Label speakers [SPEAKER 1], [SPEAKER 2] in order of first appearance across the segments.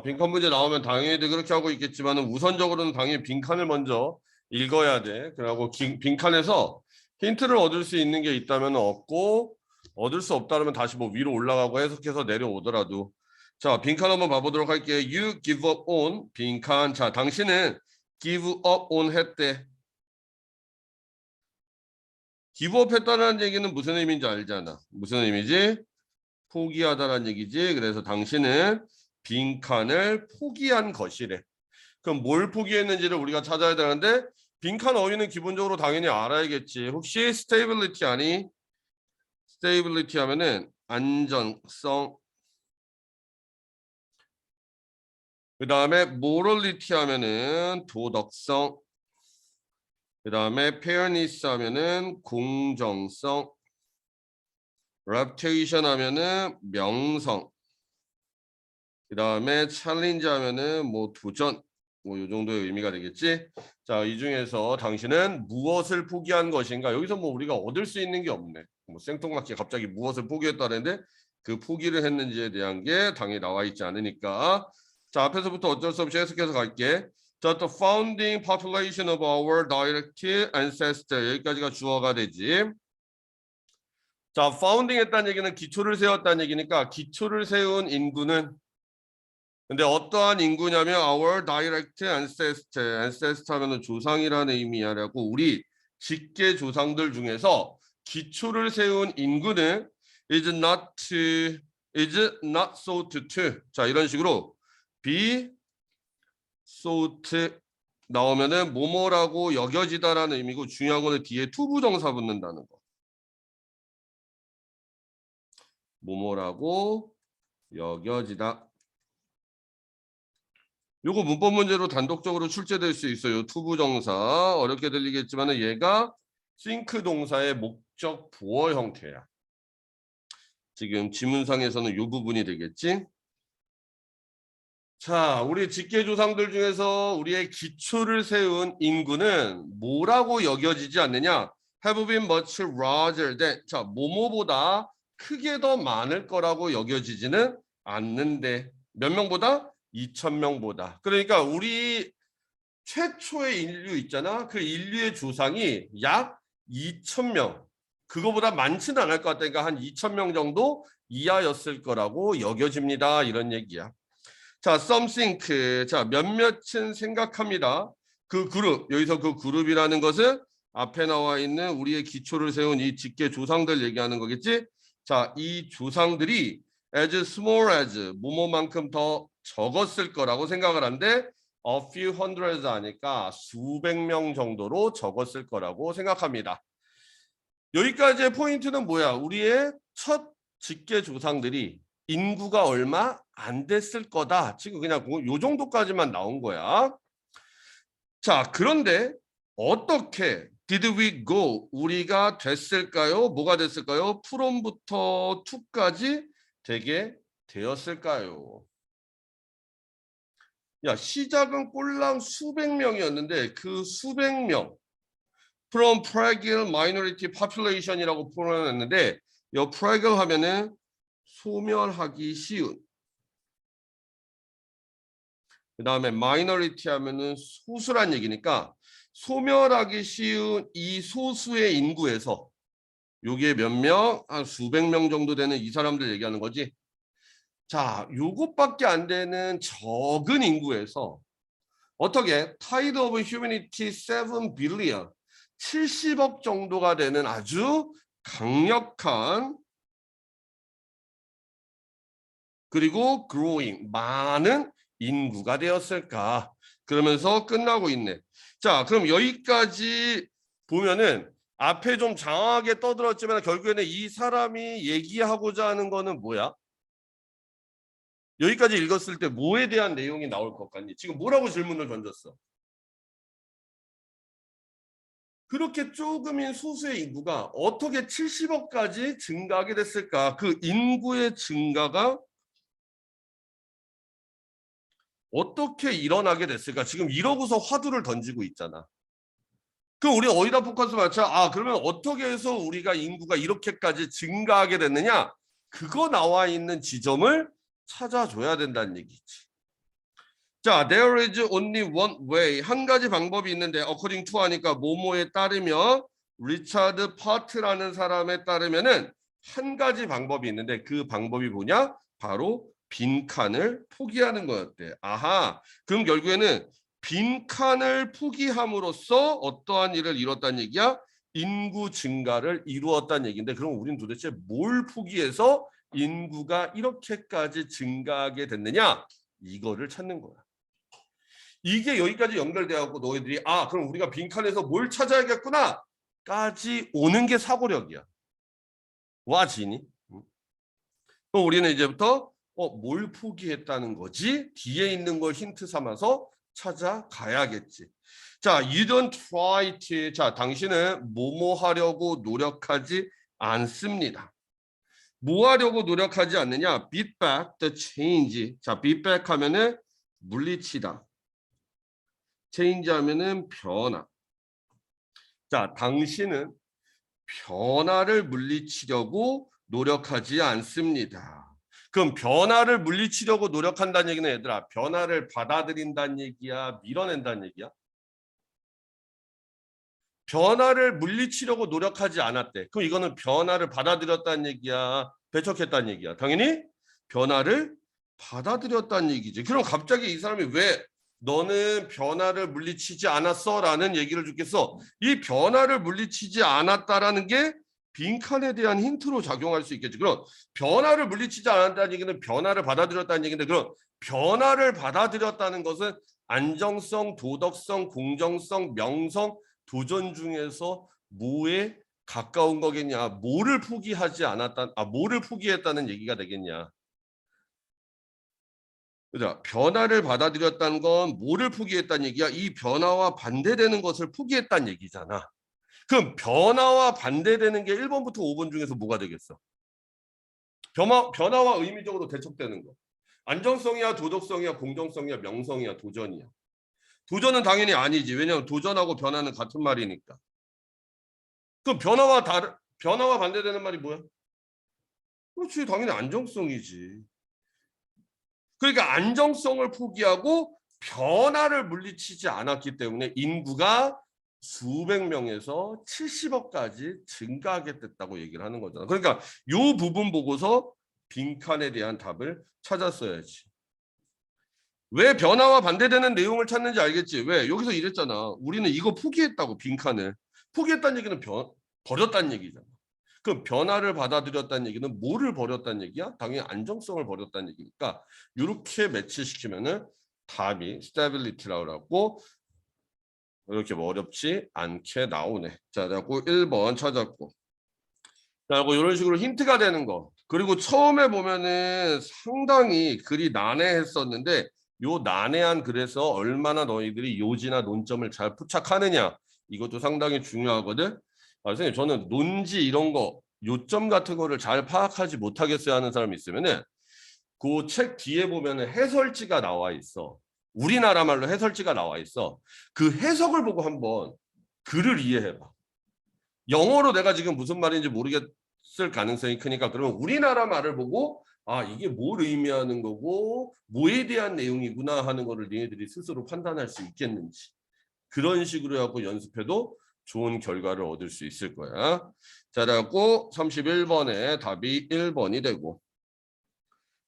[SPEAKER 1] 빈칸 문제 나오면 당연히들 그렇게 하고 있겠지만 우선적으로는 당연히 빈칸을 먼저 읽어야 돼. 그리고 빈칸에서 힌트를 얻을 수 있는 게 있다면 얻고 얻을 수 없다면 다시 뭐 위로 올라가고 해석해서 내려오더라도 자 빈칸 한번 봐보도록 할게요. You give up on 빈칸. 자 당신은 give up on 했대. give up 했다는 얘기는 무슨 의미인지 알잖아. 무슨 의미지? 포기하다라는 얘기지. 그래서 당신은 빈칸을 포기한 것이래. 그럼 뭘 포기했는지를 우리가 찾아야 되는데 빈칸 어휘는 기본적으로 당연히 알아야겠지. 혹시 stability 아니? stability 하면은 안정성. 그 다음에 morality 하면은 도덕성. 그 다음에 fairness 하면은 공정성. reputation 하면은 명성. 그 다음에 챌린지 하면은 뭐 도전 뭐 이 정도의 의미가 되겠지. 자, 이 중에서 당신은 무엇을 포기한 것인가? 여기서 뭐 우리가 얻을 수 있는 게 없네. 뭐 생뚱맞게 갑자기 무엇을 포기했다는데 그 포기를 했는지에 대한 게 당연히 나와 있지 않으니까. 자, 앞에서부터 어쩔 수 없이 해석해서 갈게. 자, the founding population of our direct ancestor 여기까지가 주어가 되지. 자, founding 했다는 얘기는 기초를 세웠다는 얘기니까 기초를 세운 인구는 근데 어떠한 인구냐면 our direct ancestor 하면은 조상이라는 의미야라고 우리 직계 조상들 중에서 기초를 세운 인구는 is not thought to 자 이런 식으로 be thought 나오면은 뭐뭐라고 여겨지다라는 의미고 중요한 거는 뒤에 투부정사 붙는다는 거. 뭐뭐라고 여겨지다. 요거 문법 문제로 단독적으로 출제될 수 있어요. 투부정사 어렵게 들리겠지만 얘가 think 동사의 목적 보어 형태야. 지금 지문상에서는 요 부분이 되겠지. 자, 우리 직계조상들 중에서 우리의 기초를 세운 인구는 뭐라고 여겨지지 않느냐? Have been much larger than 자, 뭐뭐보다 크게 더 많을 거라고 여겨지지는 않는데 몇 명보다? 2,000명보다. 그러니까 우리 최초의 인류 있잖아. 그 인류의 조상이 약 2,000명. 그거보다 많지는 않을 것 같으니까 한 2,000명 정도 이하였을 거라고 여겨집니다. 이런 얘기야. 자, some think. 자, 몇몇은 생각합니다. 그 그룹. 여기서 그 그룹이라는 것은 앞에 나와 있는 우리의 기초를 세운 이 직계 조상들 얘기하는 거겠지? 자, 이 조상들이 as small as 뭐뭐만큼 더 적었을 거라고 생각을 하는데 a few hundreds 하니까 수백 명 정도로 적었을 거라고 생각합니다. 여기까지의 포인트는 뭐야? 우리의 첫 직계 조상들이 인구가 얼마 안 됐을 거다. 지금 그냥 요 정도까지만 나온 거야. 자, 그런데 어떻게 did we go? 우리가 됐을까요? 뭐가 됐을까요? from부터 to까지 되게 되었을까요? 야, 시작은 꼴랑 수백 명이었는데 그 수백 명 from fragile minority population이라고 표현했는데 이 fragile 하면은 소멸하기 쉬운 그 다음에 minority 하면은 소수란 얘기니까 소멸하기 쉬운 이 소수의 인구에서 요게 몇 명? 한 수백 명 정도 되는 이 사람들 얘기하는 거지. 자, 요것밖에 안 되는 적은 인구에서 어떻게 Tide of Humanity 7 billion 70억 정도가 되는 아주 강력한 그리고 growing 많은 인구가 되었을까? 그러면서 끝나고 있네. 자, 그럼 여기까지 보면은 앞에 좀 장황하게 떠들었지만 결국에는 이 사람이 얘기하고자 하는 거는 뭐야? 여기까지 읽었을 때 뭐에 대한 내용이 나올 것 같니? 지금 뭐라고 질문을 던졌어? 그렇게 조금인 소수의 인구가 어떻게 70억까지 증가하게 됐을까? 그 인구의 증가가 어떻게 일어나게 됐을까? 지금 이러고서 화두를 던지고 있잖아. 그럼 우리 어디다 포커스 맞춰? 아, 그러면 어떻게 해서 우리가 인구가 이렇게까지 증가하게 됐느냐? 그거 나와 있는 지점을 찾아줘야 된다는 얘기지. 자, there is only one way. 한 가지 방법이 있는데 according to 하니까 뭐뭐에 따르면 리차드 파트라는 사람에 따르면은 한 가지 방법이 있는데 그 방법이 뭐냐? 바로 빈칸을 포기하는 거였대. 아하. 그럼 결국에는 빈칸을 포기함으로써 어떠한 일을 이뤘다는 얘기야? 인구 증가를 이루었다는 얘기인데 그럼 우린 도대체 뭘 포기해서 인구가 이렇게까지 증가하게 됐느냐? 이거를 찾는 거야. 이게 여기까지 연결돼갖고 너희들이 아 그럼 우리가 빈칸에서 뭘 찾아야겠구나 까지 오는 게 사고력이야. 와 지니? 그럼 우리는 이제부터 뭘 포기했다는 거지? 뒤에 있는 걸 힌트 삼아서 찾아가야겠지. 자, you don't try to. 자, 당신은 뭐뭐 하려고 노력하지 않습니다. 뭐 하려고 노력하지 않느냐? beat back the change. 자, beat back 하면은 물리치다. change 하면은 변화. 자, 당신은 변화를 물리치려고 노력하지 않습니다. 그럼 변화를 물리치려고 노력한다는 얘기는 얘들아 변화를 받아들인다는 얘기야 밀어낸다는 얘기야? 변화를 물리치려고 노력하지 않았대. 그럼 이거는 변화를 받아들였다는 얘기야 배척했다는 얘기야? 당연히 변화를 받아들였다는 얘기지. 그럼 갑자기 이 사람이 왜 너는 변화를 물리치지 않았어? 라는 얘기를 주겠어. 이 변화를 물리치지 않았다라는 게 빈칸에 대한 힌트로 작용할 수 있겠지. 그럼 변화를 물리치지 않았다는 얘기는 변화를 받아들였다는 얘기인데 그럼 변화를 받아들였다는 것은 안정성, 도덕성, 공정성, 명성, 도전 중에서 뭐에 가까운 거겠냐? 뭐를 포기하지 않았다, 뭐를 포기했다는 얘기가 되겠냐? 그죠? 변화를 받아들였다는 건 뭐를 포기했다는 얘기야? 이 변화와 반대되는 것을 포기했다는 얘기잖아. 그럼 변화와 반대되는 게 1번부터 5번 중에서 뭐가 되겠어? 변화와 의미적으로 대척되는 거. 안정성이야, 도덕성이야, 공정성이야, 명성이야, 도전이야. 도전은 당연히 아니지. 왜냐하면 도전하고 변화는 같은 말이니까. 그럼 변화와 반대되는 말이 뭐야? 그렇지, 당연히 안정성이지. 그러니까 안정성을 포기하고 변화를 물리치지 않았기 때문에 인구가 수백 명에서 70억까지 증가하게 됐다고 얘기를 하는 거잖아. 그러니까 이 부분 보고서 빈칸에 대한 답을 찾았어야지. 왜 변화와 반대되는 내용을 찾는지 알겠지? 왜? 여기서 이랬잖아. 우리는 이거 포기했다고 빈칸을. 포기했다는 얘기는 버렸다는 얘기잖아. 그럼 변화를 받아들였다는 얘기는 뭐를 버렸다는 얘기야? 당연히 안정성을 버렸다는 얘기니까 이렇게 매치시키면은 답이 stability라고 하고 이렇게 뭐 어렵지 않게 나오네. 자, 그리고 1번 찾았고. 자, 그리고 이런 식으로 힌트가 되는 거. 그리고 처음에 보면은 상당히 글이 난해했었는데 요 난해한 글에서 얼마나 너희들이 요지나 논점을 잘 포착하느냐 이것도 상당히 중요하거든. 선생님 저는 논지 이런 거 요점 같은 거를 잘 파악하지 못하겠어요 하는 사람이 있으면은 그 책 뒤에 보면은 해설지가 나와 있어. 우리나라 말로 해설지가 나와 있어. 그 해석을 보고 한번 글을 이해해봐. 영어로 내가 지금 무슨 말인지 모르겠을 가능성이 크니까 그러면 우리나라 말을 보고 아 이게 뭘 의미하는 거고 뭐에 대한 내용이구나 하는 거를 니네들이 스스로 판단할 수 있겠는지 그런 식으로 하고 연습해도 좋은 결과를 얻을 수 있을 거야. 자, 그래갖고 31번에 답이 1번이 되고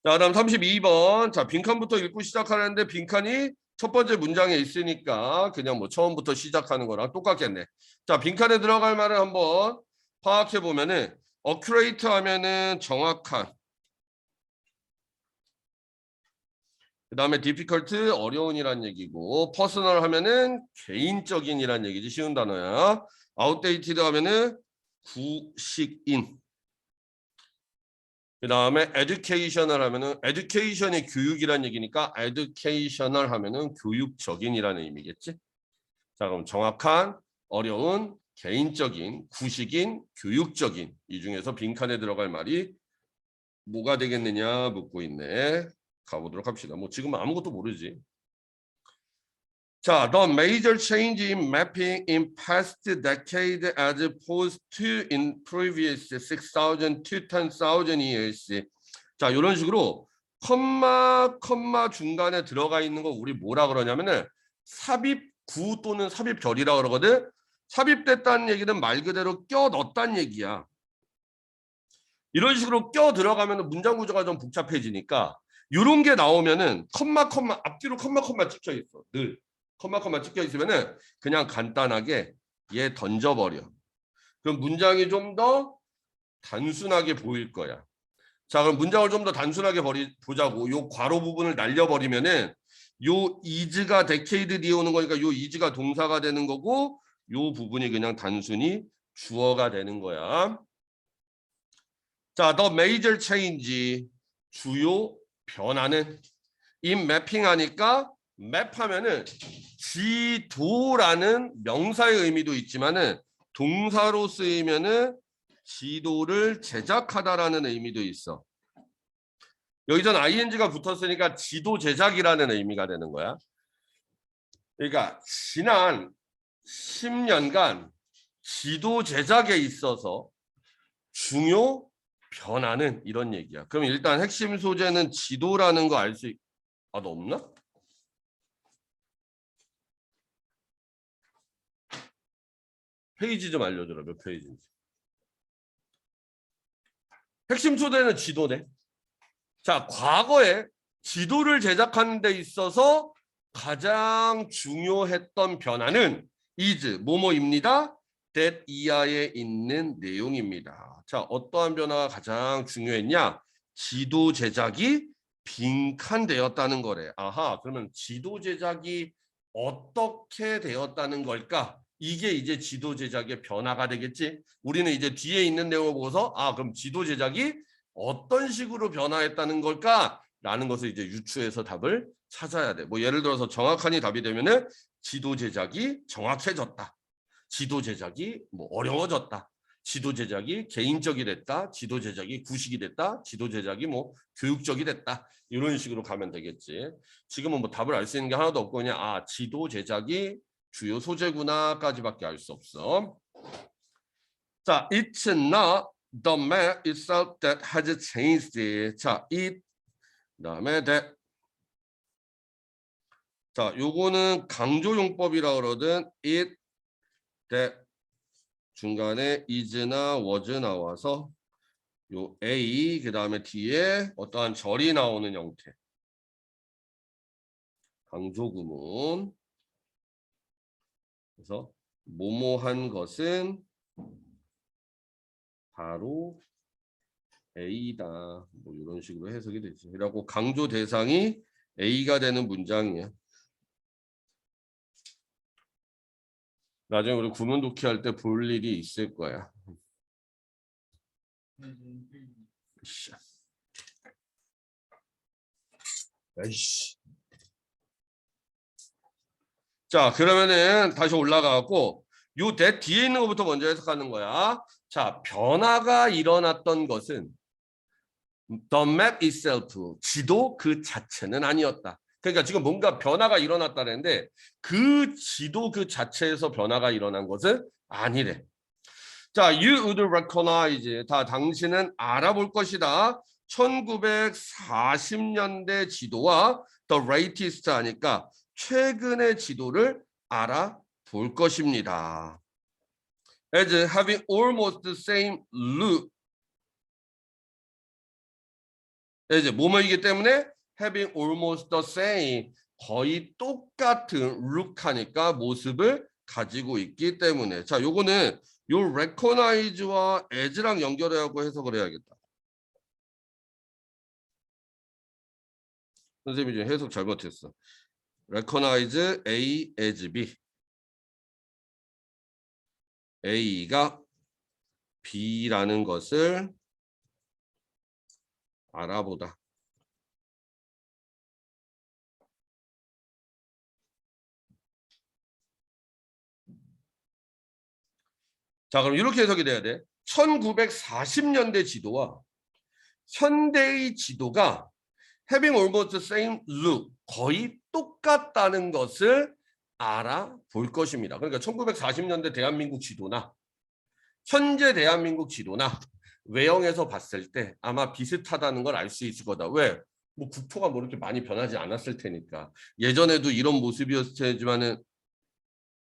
[SPEAKER 1] 자, 그다음 32번. 자, 빈칸부터 읽고 시작하는데 빈칸이 첫 번째 문장에 있으니까 그냥 뭐 처음부터 시작하는 거랑 똑같겠네. 자, 빈칸에 들어갈 말을 한번 파악해 보면은 accurate 하면은 정확한. 그다음에 difficult 어려운이란 얘기고 personal 하면은 개인적인이란 얘기지. 쉬운 단어야. outdated 하면은 구식인. 그 다음에 educational 하면은 education이 교육이란 얘기니까 educational 하면은 교육적인이라는 의미겠지. 자, 그럼 정확한, 어려운, 개인적인, 구식인, 교육적인 이 중에서 빈칸에 들어갈 말이 뭐가 되겠느냐 묻고 있네. 가보도록 합시다. 뭐 지금 아무것도 모르지. 자, the major change in mapping in past decade as opposed to in previous 6,000 to 10,000 years. 자, 이런 식으로 컴마 중간에 들어가 있는 거 우리 뭐라 그러냐면은 삽입구 또는 삽입절이라 그러거든. 삽입됐다는 얘기는 말 그대로 껴 넣었다는 얘기야. 이런 식으로 껴 들어가면 문장 구조가 좀 복잡해지니까 이런 게 나오면은 컴마 앞뒤로 컴마 찍혀 있어. 늘 컴마 찍혀 있으면은 그냥 간단하게 얘 던져버려. 그럼 문장이 좀 더 단순하게 보일 거야. 자, 그럼 문장을 좀 더 단순하게 보자고. 요 괄호 부분을 날려버리면은 요 is가 decade 뒤에 오는 거니까 요 is가 동사가 되는 거고 요 부분이 그냥 단순히 주어가 되는 거야. 자, the major change 주요 변화는 in mapping 하니까 맵하면은 지도라는 명사의 의미도 있지만은 동사로 쓰이면은 지도를 제작하다라는 의미도 있어. 여기선 ing가 붙었으니까 지도 제작이라는 의미가 되는 거야. 그러니까 지난 10년간 지도 제작에 있어서 중요 변화는 이런 얘기야. 그럼 일단 핵심 소재는 지도라는 거 알 수 너 없나? 페이지 좀 알려줘라. 몇 페이지인지. 핵심 소재는 지도네. 자, 과거에 지도를 제작하는 데 있어서 가장 중요했던 변화는 is 뭐뭐입니다. that 이하에 있는 내용입니다. 자, 어떠한 변화가 가장 중요했냐? 지도 제작이 빈칸되었다는 거래. 아하, 그러면 지도 제작이 어떻게 되었다는 걸까? 이게 이제 지도 제작의 변화가 되겠지. 우리는 이제 뒤에 있는 내용을 보고서 그럼 지도 제작이 어떤 식으로 변화했다는 걸까? 라는 것을 이제 유추해서 답을 찾아야 돼. 뭐 예를 들어서 정확하니 답이 되면은 지도 제작이 정확해졌다. 지도 제작이 뭐 어려워졌다. 지도 제작이 개인적이 됐다. 지도 제작이 구식이 됐다. 지도 제작이 뭐 교육적이 됐다. 이런 식으로 가면 되겠지. 지금은 뭐 답을 알 수 있는 게 하나도 없고 그냥 지도 제작이 주요 소재구나까지밖에 알 수 없어. 자, it's not the map itself that has changed. 자, it 그다음에 that. 자, 요거는 강조용법이라 그러든 it, that 중간에 is나 was 나와서 요 a 그다음에 뒤에 어떠한 절이 나오는 형태. 강조구문. 그래서 뭐뭐한 것은 바로 A다. 뭐 이런 식으로 해석이 되지. 그리고 강조 대상이 A가 되는 문장이야. 나중에 우리 구문 독해 할 때 볼 일이 있을 거야. 에이씨. 자, 그러면은 다시 올라가고 요 that 뒤에 있는 것부터 먼저 해석하는 거야. 자, 변화가 일어났던 것은 the map itself, 지도 그 자체는 아니었다. 그러니까 지금 뭔가 변화가 일어났다는데 그 지도 그 자체에서 변화가 일어난 것은 아니래. 자, you would recognize. 다 당신은 알아볼 것이다. 1940년대 지도와 the latest 하니까 최근의 지도를 알아볼 것입니다. As having almost the same look. 이제 뭐뭐이기 때문에 having almost the same 거의 똑같은 look 하니까 모습을 가지고 있기 때문에. 자, 요거는 요 recognize와 as랑 연결하고 해석을 해야겠다. 선생님이 지금 해석 잘못했어. recognize A as B. A가 B라는 것을 알아보다. 자, 그럼 이렇게 해석이 돼야 돼. 1940년대 지도와 현대의 지도가 having almost the same look, 거의 똑같다는 것을 알아볼 것입니다. 그러니까 1940년대 대한민국 지도나 현재 대한민국 지도나 외형에서 봤을 때 아마 비슷하다는 걸 알 수 있을 거다. 왜? 뭐 국토가 뭐 이렇게 많이 변하지 않았을 테니까 예전에도 이런 모습이었을 테지만은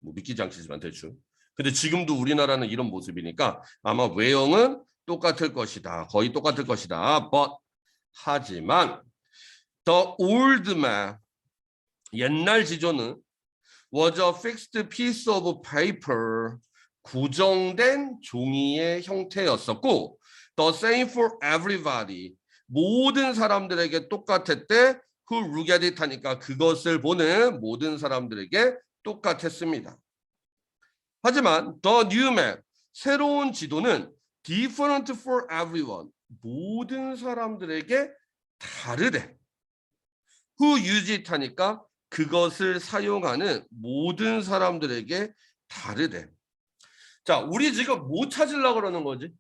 [SPEAKER 1] 뭐 믿기지 않겠지만 대충. 근데 지금도 우리나라는 이런 모습이니까 아마 외형은 똑같을 것이다. 거의 똑같을 것이다. But 하지만 the old map 옛날 지도는 was a fixed piece of paper 고정된 종이의 형태였었고 the same for everybody 모든 사람들에게 똑같았대 who look at it 하니까 그것을 보는 모든 사람들에게 똑같았습니다. 하지만 the new map 새로운 지도는 different for everyone 모든 사람들에게 다르대. who use it 하니까 그것을 사용하는 모든 사람들에게 다르대. 자, 우리 지금 뭐 찾으려고 그러는 거지?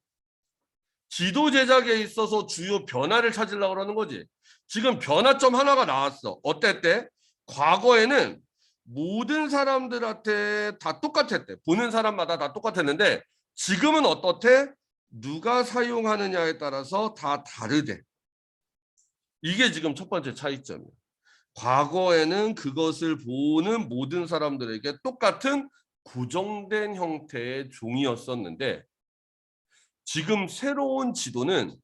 [SPEAKER 1] 지도 제작에 있어서 주요 변화를 찾으려고 그러는 거지. 지금 변화점 하나가 나왔어. 어땠대? 과거에는 모든 사람들한테 다 똑같았대. 보는 사람마다 다 똑같았는데 지금은 어떻대? 누가 사용하느냐에 따라서 다 다르대. 이게 지금 첫 번째 차이점이야. 과거에는 그것을 보는 모든 사람들에게 똑같은 고정된 형태의 종이었었는데 지금 새로운 지도는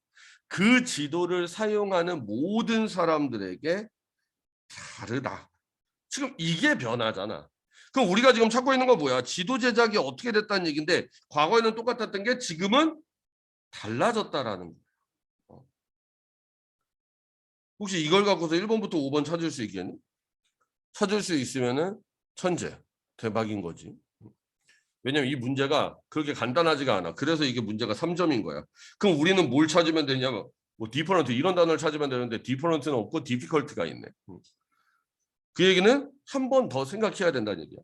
[SPEAKER 1] 그 지도를 사용하는 모든 사람들에게 다르다. 지금 이게 변화잖아. 그럼 우리가 지금 찾고 있는 건 뭐야? 지도 제작이 어떻게 됐다는 얘기인데 과거에는 똑같았던 게 지금은 달라졌다라는 거야. 혹시 이걸 갖고서 1번부터 5번 찾을 수 있겠니? 찾을 수 있으면은 천재, 대박인 거지. 왜냐면 이 문제가 그렇게 간단하지가 않아. 그래서 이게 문제가 3점인 거야. 그럼 우리는 뭘 찾으면 되냐면 뭐 디퍼런트 이런 단어를 찾으면 되는데 디퍼런트는 없고 디피컬트가 있네. 그 얘기는 한 번 더 생각해야 된다는 얘기야.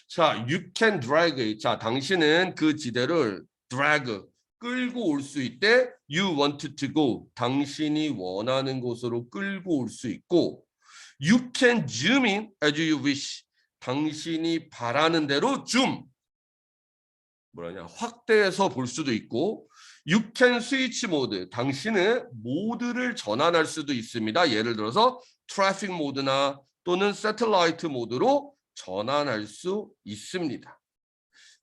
[SPEAKER 1] 자, you can drag it. 자, 당신은 그 지대를 drag 끌고 올 수 있대. You want to go. 당신이 원하는 곳으로 끌고 올 수 있고 you can zoom in as you wish. 당신이 바라는 대로 zoom. 뭐라냐 확대해서 볼 수도 있고 you can switch mode. 당신은 모드를 전환할 수도 있습니다. 예를 들어서 트래픽 모드나 또는 새틀라이트 모드로 전환할 수 있습니다.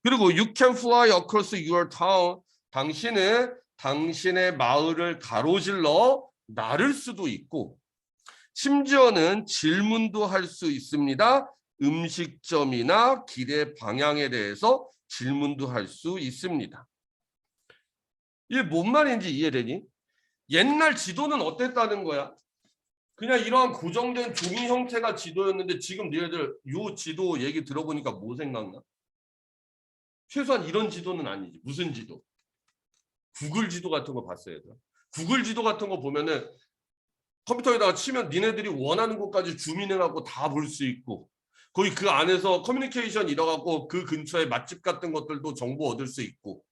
[SPEAKER 1] 그리고 you can fly across your town. 당신은 당신의 마을을 가로질러 나를 수도 있고 심지어는 질문도 할 수 있습니다. 음식점이나 길의 방향에 대해서 질문도 할 수 있습니다. 이게 뭔 말인지 이해되니? 옛날 지도는 어땠다는 거야? 그냥 이러한 고정된 종이 형태가 지도였는데 지금 너희들 요 지도 얘기 들어보니까 뭐 생각나? 최소한 이런 지도는 아니지. 무슨 지도? 구글 지도 같은 거 봤어야 돼. 구글 지도 같은 거 보면은 컴퓨터에다가 치면 니네들이 원하는 곳까지 줌인해갖고 다 볼 수 있고 거의 그 안에서 커뮤니케이션 이뤄갖고 그 근처에 맛집 같은 것들도 정보 얻을 수 있고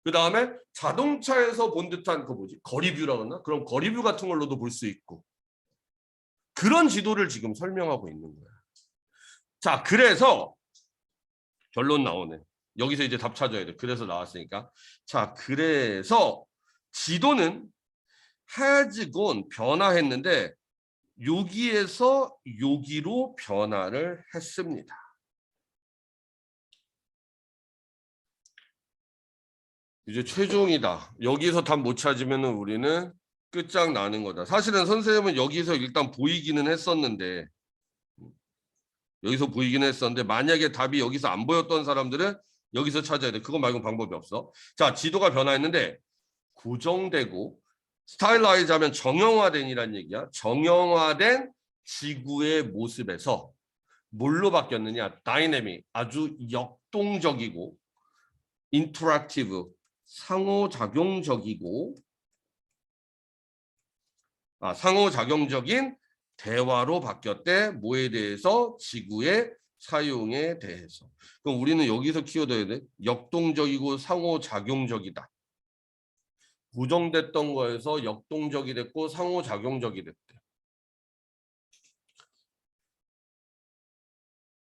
[SPEAKER 1] 그 다음에 자동차에서 본 듯한 그 뭐지 거리뷰라 그러나 그런 거리뷰 같은 걸로도 볼 수 있고 그런 지도를 지금 설명하고 있는 거야. 자, 그래서 결론 나오네. 여기서 이제 답 찾아야 돼. 그래서 나왔으니까. 자, 그래서 지도는 has gone 변화했는데 여기에서 여기로 변화를 했습니다. 이제 최종이다. 여기서 답 못 찾으면 우리는 끝장나는 거다. 사실은 선생님은 여기서 일단 보이기는 했었는데 만약에 답이 여기서 안 보였던 사람들은 여기서 찾아야 돼. 그거 말고는 방법이 없어. 자, 지도가 변화했는데 고정되고 스타일라이즈 하면 정형화된이란 얘기야. 정형화된 지구의 모습에서 뭘로 바뀌었느냐? 다이내믹, 아주 역동적이고 인터랙티브, 상호작용적인 대화로 바뀌었대. 뭐에 대해서? 지구의 사용에 대해서. 그럼 우리는 여기서 키워둬야 돼. 역동적이고 상호작용적이다. 고정됐던 거에서 역동적이 됐고 상호작용적이 됐대.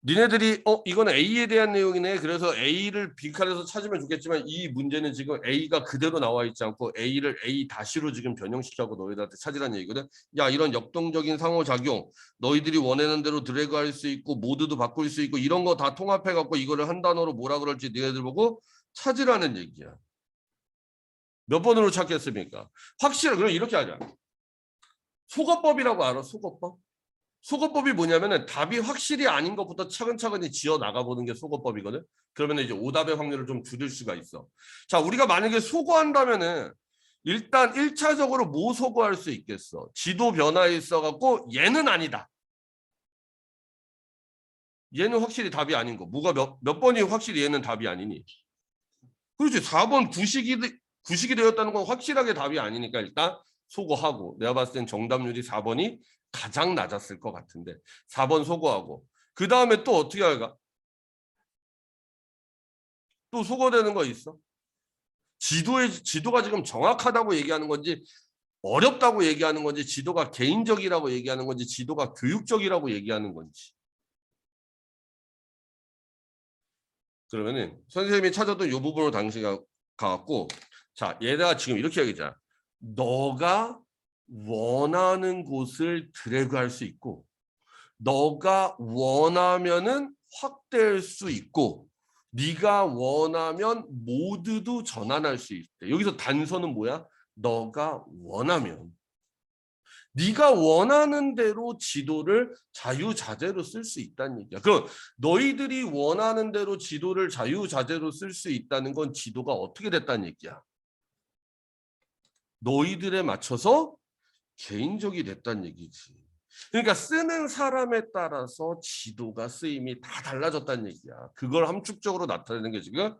[SPEAKER 1] 니네들이 이건 A에 대한 내용이네. 그래서 A를 빈칸에서 찾으면 좋겠지만 이 문제는 지금 A가 그대로 나와 있지 않고 A를 A-로 지금 변형시켜고 너희들한테 찾으라는 얘기거든. 야, 이런 역동적인 상호작용 너희들이 원하는 대로 드래그할 수 있고 모드도 바꿀 수 있고 이런 거 다 통합해 갖고 이거를 한 단어로 뭐라 그럴지 니네들 보고 찾으라는 얘기야. 몇 번으로 찾겠습니까? 확실해. 그럼 이렇게 하자. 속어법이라고 알아? 속어법? 속어법이 뭐냐면은 답이 확실히 아닌 것부터 차근차근히 지어 나가보는 게 속어법이거든. 그러면 이제 오답의 확률을 좀 줄일 수가 있어. 자, 우리가 만약에 속어한다면은 일단 1차적으로 뭐 속어할 수 있겠어? 지도 변화에 있어갖고 얘는 아니다. 얘는 확실히 답이 아닌 거. 뭐가 몇 번이 확실히 얘는 답이 아니니? 그렇지. 4번 구식이 되었다는 건 확실하게 답이 아니니까 일단 소거하고 내가 봤을 땐 정답률이 4번이 가장 낮았을 것 같은데 4번 소거하고 그 다음에 또 어떻게 할까? 또 소거되는 거 있어? 지도가 지금 정확하다고 얘기하는 건지 어렵다고 얘기하는 건지 지도가 개인적이라고 얘기하는 건지 지도가 교육적이라고 얘기하는 건지 그러면은 선생님이 찾았던 이 부분으로 당신이 가갖고 자 얘가 지금 이렇게 얘기하자. 너가 원하는 곳을 드래그할 수 있고 너가 원하면은 확대할 수 있고 네가 원하면 모두도 전환할 수 있대. 여기서 단서는 뭐야? 너가 원하면 네가 원하는 대로 지도를 자유자재로 쓸 수 있다는 얘기야. 그럼 너희들이 원하는 대로 지도를 자유자재로 쓸 수 있다는 건 지도가 어떻게 됐다는 얘기야. 너희들에 맞춰서 개인적이 됐다는 얘기지. 그러니까 쓰는 사람에 따라서 지도가 쓰임이 다 달라졌다는 얘기야. 그걸 함축적으로 나타내는 게 지금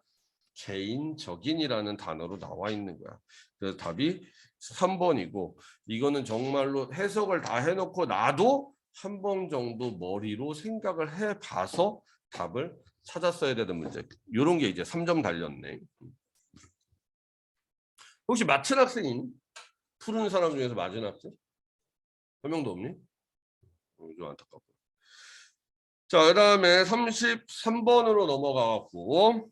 [SPEAKER 1] 개인적인이라는 단어로 나와 있는 거야. 그래서 답이 3번이고 이거는 정말로 해석을 다 해놓고 나도 한 번 정도 머리로 생각을 해봐서 답을 찾았어야 되는 문제. 이런 게 이제 3점 달렸네. 혹시 맞춘 학생이 푸는 사람 중에서 맞은 학생? 한 명도 없니? 좀 안타깝고. 자, 그 다음에 33번으로 넘어가고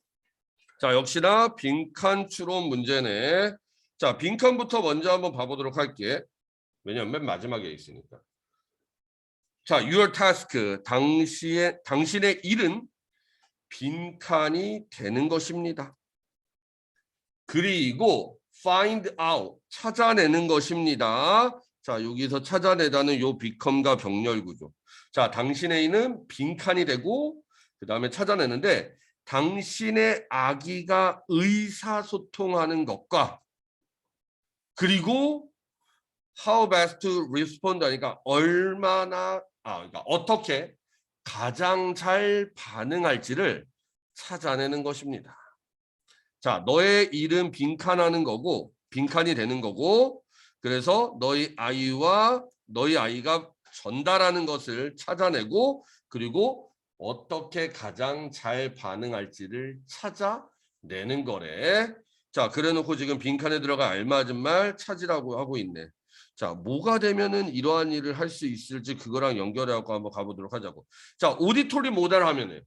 [SPEAKER 1] 자, 역시나 빈칸 추론 문제네. 자, 빈칸부터 먼저 한번 봐보도록 할게. 왜냐면 맨 마지막에 있으니까. 자, your task. 당신의 일은 빈칸이 되는 것입니다. 그리고 find out. 찾아내는 것입니다. 자, 여기서 찾아내다는 요 becom과 병렬 구조. 자, 당신의 일은 빈칸이 되고 그 다음에 찾아내는데 당신의 아기가 의사소통하는 것과 그리고 how best to respond 하니까 그러니까 어떻게 가장 잘 반응할지를 찾아내는 것입니다. 자, 너의 일은 빈칸하는 거고 빈칸이 되는 거고 그래서 너희 아이가 전달하는 것을 찾아내고 그리고 어떻게 가장 잘 반응할지를 찾아내는 거래. 자, 그래놓고 지금 빈칸에 들어가 알맞은 말 찾으라고 하고 있네. 자, 뭐가 되면은 이러한 일을 할 수 있을지 그거랑 연결해갖고 한번 가보도록 하자고. 자, 오디토리 모델 하면은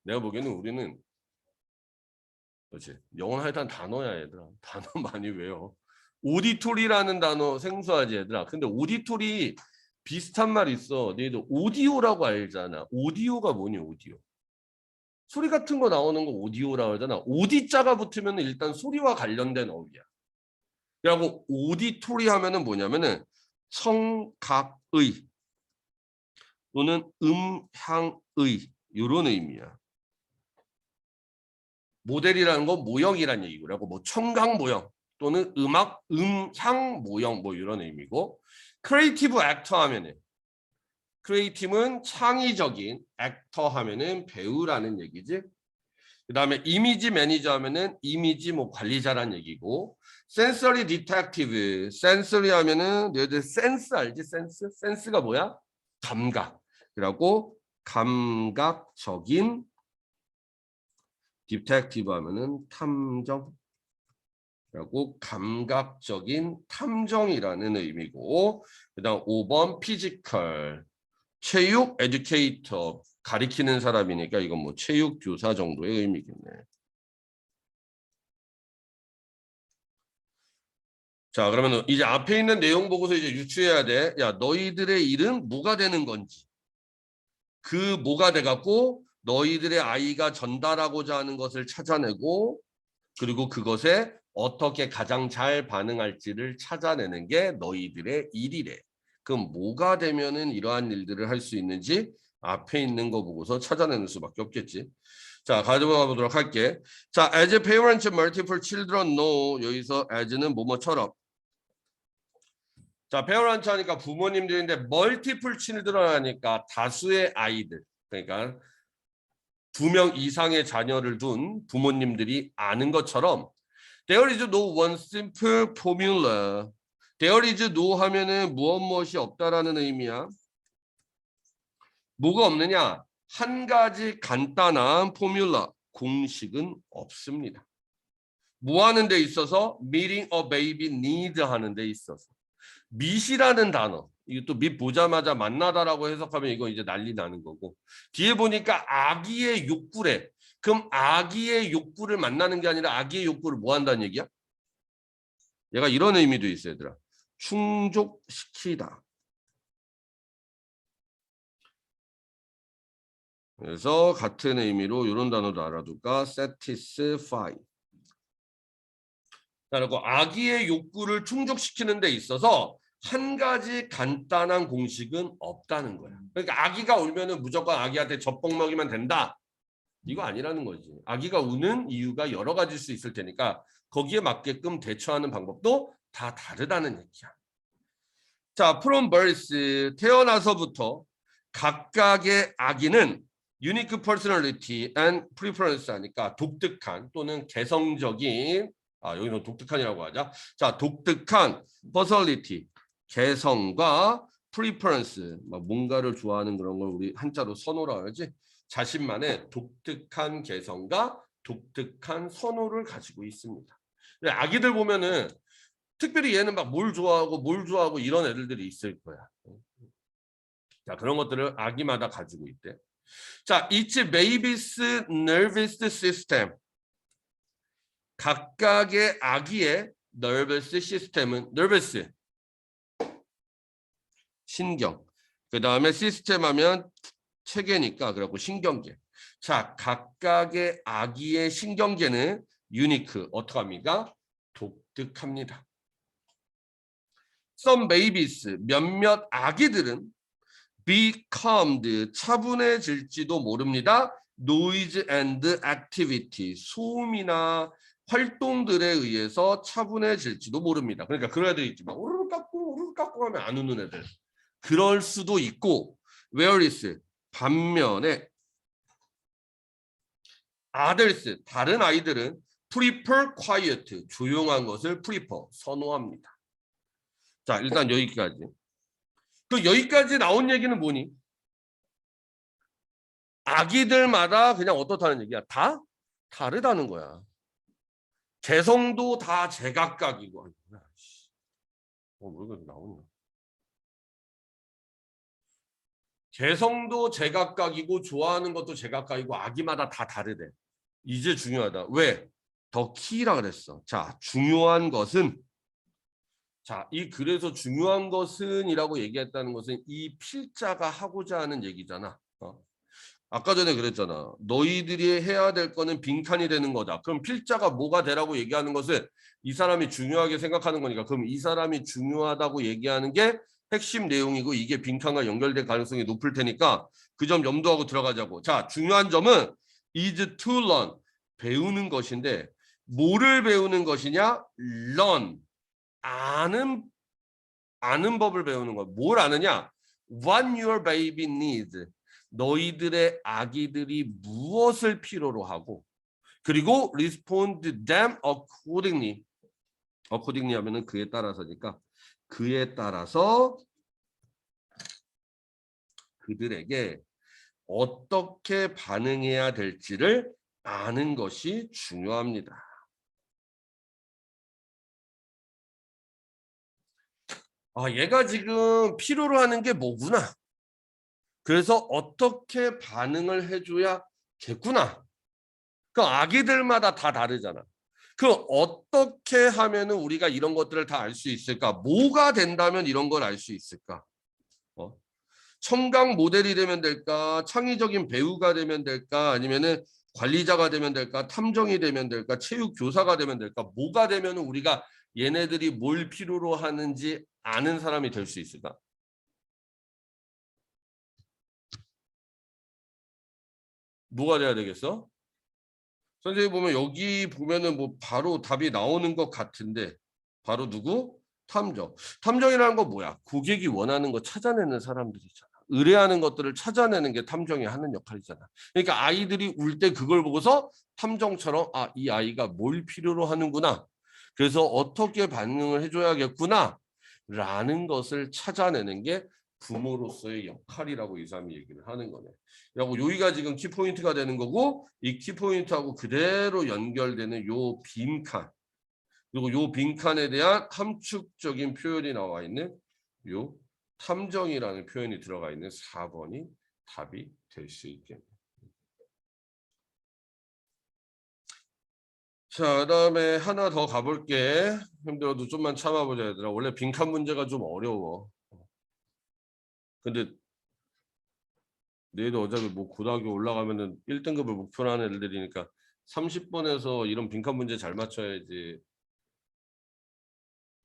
[SPEAKER 1] 내가 보기에는 우리는 그렇지. 영어는 하여튼 단어야 얘들아. 단어 많이 외워. 오디토리라는 단어 생소하지 얘들아. 근데 오디토리 비슷한 말 있어. 너희들 오디오라고 알잖아. 오디오가 뭐니 오디오. 소리 같은 거 나오는 거 오디오라고 하잖아. 오디자가 붙으면 일단 소리와 관련된 어휘야. 그리고 오디토리 하면은 뭐냐면은 청각의 또는 음향의 이런 의미야. 모델이라는 건 모형이란 얘기고, 그리고 뭐 청각 모형 또는 음향 모형 뭐 이런 의미고, 크리에이티브 액터 하면은 크리에이티브는 창의적인, 액터 하면은 배우라는 얘기지. 그다음에 이미지 매니저 하면은 이미지 뭐 관리자란 얘기고, 센서리 디텍티브, 센서리 하면은 너희들 센스 알지? 센스가 뭐야? 감각. 그리고 감각적인 디텍티브 하면은 탐정. 그리고 감각적인 탐정이라는 의미고 그다음 5번 피지컬 체육 에듀케이터 가리키는 사람이니까 이건 뭐 체육 교사 정도의 의미겠네. 자, 그러면 이제 앞에 있는 내용 보고서 이제 유추해야 돼. 야, 너희들의 일은 뭐가 되는 건지. 그 뭐가 돼갖고 너희들의 아이가 전달하고자 하는 것을 찾아내고 그리고 그것에 어떻게 가장 잘 반응할지를 찾아내는 게 너희들의 일이래. 그럼 뭐가 되면은 이러한 일들을 할 수 있는지 앞에 있는 거 보고서 찾아내는 수밖에 없겠지. 자, 가져가 보도록 할게. 자, as parents multiple children know 여기서 as는 뭐뭐처럼. 자, parent 하니까 부모님들인데 multiple children 하니까 다수의 아이들. 그러니까 2명 이상의 자녀를 둔 부모님들이 아는 것처럼 There is no one simple formula. There is no 하면은 무엇이 없다라는 의미야. 뭐가 없느냐? 한 가지 간단한 포뮬라, 공식은 없습니다. 뭐 하는 데 있어서? Meeting a baby need 하는 데 있어서. meet이라는 단어. 이것도 meet 보자마자 만나다라고 해석하면 이거 이제 난리 나는 거고. 뒤에 보니까 아기의 욕구래. 그럼 아기의 욕구를 만나는 게 아니라 아기의 욕구를 뭐 한다는 얘기야? 얘가 이런 의미도 있어 얘들아. 충족시키다. 그래서 같은 의미로 이런 단어도 알아둘까? satisfy. 그리고 아기의 욕구를 충족시키는 데 있어서 한 가지 간단한 공식은 없다는 거야. 그러니까 아기가 울면은 무조건 아기한테 젖먹 먹이면 된다. 이거 아니라는 거지. 아기가 우는 이유가 여러 가지일 수 있을 테니까 거기에 맞게끔 대처하는 방법도 다 다르다는 얘기야. 자, from birth 태어나서부터 각각의 아기는 unique personality and preference 하니까 독특한 또는 개성적인 여기는 독특한이라고 하자. 자, 독특한 personality 개성과 preference 뭔가를 좋아하는 그런 걸 우리 한자로 선호라 하지. 자신만의 독특한 개성과 독특한 선호를 가지고 있습니다. 아기들 보면은 특별히 얘는 막 뭘 좋아하고 이런 애들이 있을 거야. 자, 그런 것들을 아기마다 가지고 있대. 자, each baby's nervous system. 각각의 아기의 nervous system은 nervous 신경. 그다음에 시스템 하면 체계니까 그래갖고 신경계. 자, 각각의 아기의 신경계는 unique 어떻게 합니까? 독특합니다. Some babies 몇몇 아기들은 becalmed 차분해질지도 모릅니다. noise and activity 소음이나 활동들에 의해서 차분해질지도 모릅니다. 그러니까 그런 애들 있지 막 우르르 깎고 하면 안 우는 애들. 그럴 수도 있고 whereas 반면에 others 다른 아이들은 prefer quiet 조용한 것을 prefer 선호합니다. 자, 일단 여기까지. 그 여기까지 나온 얘기는 뭐니? 아기들마다 그냥 어떻다는 얘기야? 다 다르다는 거야. 개성도 다 제각각이고. 왜 그렇게 나오냐? 개성도 제각각이고 좋아하는 것도 제각각이고 아기마다 다 다르대. 이제 중요하다. 왜? 더 키라 그랬어. 자, 중요한 것은 자, 이 그래서 중요한 것은이라고 얘기했다는 것은 이 필자가 하고자 하는 얘기잖아. 아까 전에 그랬잖아. 너희들이 해야 될 거는 빈칸이 되는 거다. 그럼 필자가 뭐가 되라고 얘기하는 것은 이 사람이 중요하게 생각하는 거니까 그럼 이 사람이 중요하다고 얘기하는 게 핵심 내용이고 이게 빈칸과 연결될 가능성이 높을 테니까 그 점 염두하고 들어가자고. 자, 중요한 점은 is to learn 배우는 것인데 뭐를 배우는 것이냐? learn 아는 법을 배우는 거야. 뭘 아느냐? What your baby needs. 너희들의 아기들이 무엇을 필요로 하고 그리고 respond them accordingly. accordingly 하면은 그에 따라서니까 그에 따라서 그들에게 어떻게 반응해야 될지를 아는 것이 중요합니다. 얘가 지금 필요로 하는 게 뭐구나. 그래서 어떻게 반응을 해줘야겠구나. 그 아기들마다 다 다르잖아. 그 어떻게 하면은 우리가 이런 것들을 다 알 수 있을까? 뭐가 된다면 이런 걸 알 수 있을까? 청각 모델이 되면 될까? 창의적인 배우가 되면 될까? 아니면은 관리자가 되면 될까? 탐정이 되면 될까? 체육 교사가 되면 될까? 뭐가 되면은 우리가 얘네들이 뭘 필요로 하는지 아는 사람이 될 수 있을까? 뭐가 돼야 되겠어? 선생님 보면 여기 보면은 뭐 바로 답이 나오는 것 같은데 바로 누구? 탐정. 탐정이라는 건 뭐야? 고객이 원하는 거 찾아내는 사람들이잖아. 의뢰하는 것들을 찾아내는 게 탐정이 하는 역할이잖아. 그러니까 아이들이 울 때 그걸 보고서 탐정처럼 아, 이 아이가 뭘 필요로 하는구나. 그래서 어떻게 반응을 해줘야겠구나. 라는 것을 찾아내는 게 부모로서의 역할이라고 이 사람이 얘기를 하는 거네. 그리고 여기가 지금 키포인트가 되는 거고 이 키포인트하고 그대로 연결되는 요 빈칸 그리고 요 빈칸에 대한 함축적인 표현이 나와 있는 요 탐정이라는 표현이 들어가 있는 4번이 답이 될 수 있겠네요. 자, 그다음에 하나 더 가볼게. 힘들어도 좀만 참아보자 얘들아. 원래 빈칸 문제가 좀 어려워. 근데 내일도 어차피 뭐 고등학교 올라가면은 1등급을 목표로 하는 애들이니까 30번에서 이런 빈칸 문제 잘 맞춰야지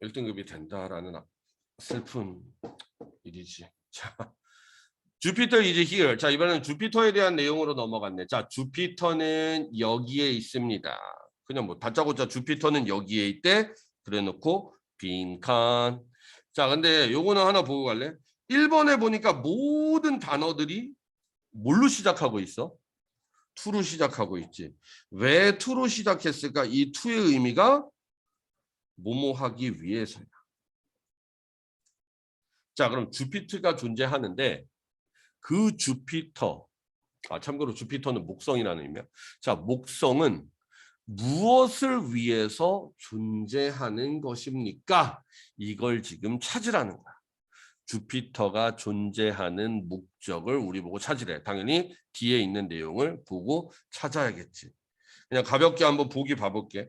[SPEAKER 1] 1등급이 된다라는 슬픈 일이지. 자, 주피터 is here. 자, 이번에는 주피터에 대한 내용으로 넘어갔네. 자, 주피터는 여기에 있습니다. 그냥 뭐 다짜고짜 주피터는 여기에 있대. 그래 놓고 빈칸. 자, 근데 요거는 하나 보고 갈래? 1번에 보니까 모든 단어들이 뭘로 시작하고 있어? to로 시작하고 있지. 왜 to로 시작했을까? 이 to의 의미가 뭐뭐 하기 위해서야. 자, 그럼 주피터가 존재하는데 그 주피터, 참고로 주피터는 목성이라는 의미야. 자, 목성은 무엇을 위해서 존재하는 것입니까? 이걸 지금 찾으라는 거야. 주피터가 존재하는 목적을 우리 보고 찾으래. 당연히 뒤에 있는 내용을 보고 찾아야겠지. 그냥 가볍게 한번 보기 봐볼게.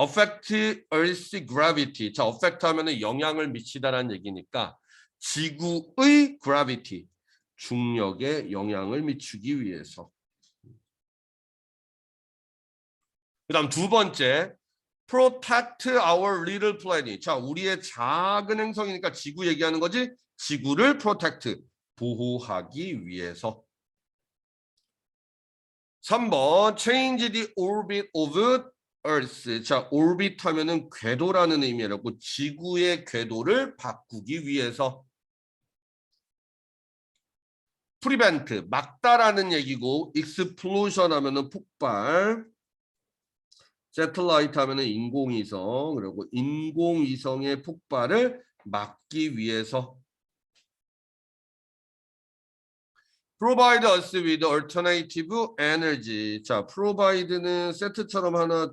[SPEAKER 1] affect Earth's gravity. 자, affect 하면은 영향을 미치다라는 얘기니까 지구의 gravity, 중력에 영향을 미치기 위해서. 그다음 두 번째, protect our little planet. 자, 우리의 작은 행성이니까 지구 얘기하는 거지. 지구를 protect, 보호하기 위해서. 3번, change the orbit of Earth. 자, orbit 하면은 궤도라는 의미라고 지구의 궤도를 바꾸기 위해서. prevent, 막다라는 얘기고 explosion 하면은 폭발. satellite 하면은 인공위성. 그리고 인공위성의 폭발을 막기 위해서. provide us with alternative energy. 자, provide는 세트처럼 하나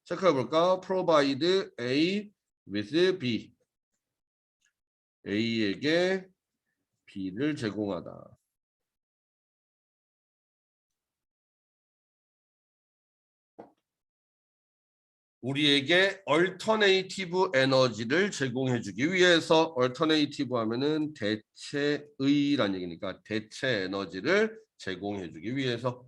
[SPEAKER 1] 체크해 볼까? provide A with B. A에게 B를 제공하다. 우리에게 alternative 에너지를 제공해 주기 위해서 alternative 하면은 대체의란 얘기니까 대체 에너지를 제공해 주기 위해서.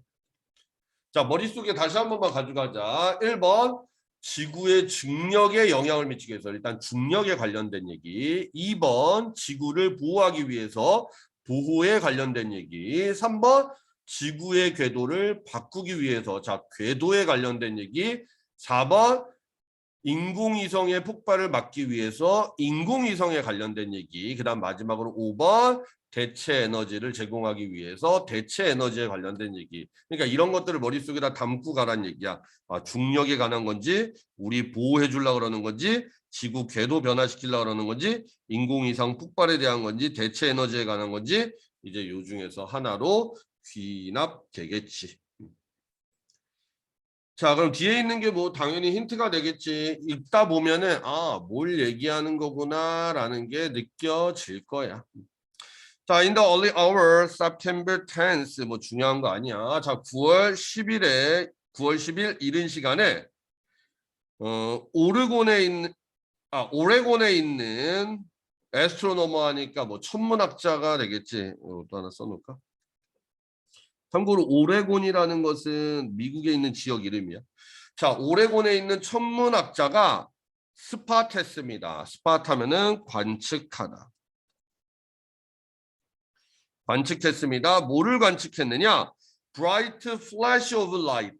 [SPEAKER 1] 자, 머릿속에 다시 한 번만 가져가자. 1번 지구의 중력에 영향을 미치기 위해서 일단 중력에 관련된 얘기. 2번 지구를 보호하기 위해서 보호에 관련된 얘기. 3번 지구의 궤도를 바꾸기 위해서 자 궤도에 관련된 얘기. 4번 인공위성의 폭발을 막기 위해서 인공위성에 관련된 얘기. 그 다음 마지막으로 5번 대체 에너지를 제공하기 위해서 대체 에너지에 관련된 얘기. 그러니까 이런 것들을 머릿속에다 담고 가란 얘기야. 중력에 관한 건지 우리 보호해 주려고 그러는 건지 지구 궤도 변화시키려고 그러는 건지 인공위성 폭발에 대한 건지 대체 에너지에 관한 건지 이제 요 중에서 하나로 귀납되겠지. 자, 그럼 뒤에 있는 게 뭐 당연히 힌트가 되겠지. 읽다 보면은 뭘 얘기하는 거구나라는 게 느껴질 거야. 자, in the early hours, September 10th, 뭐 중요한 거 아니야. 자, 9월 10일 이른 시간에 오레곤에 있는 애스트로노머 하니까 뭐 천문학자가 되겠지. 또 하나 써놓을까? 참고로 오레곤이라는 것은 미국에 있는 지역 이름이야. 자, 오레곤에 있는 천문학자가 스팟했습니다. 스팟하면은 관측하다. 관측했습니다. 뭐를 관측했느냐? Bright flash of light.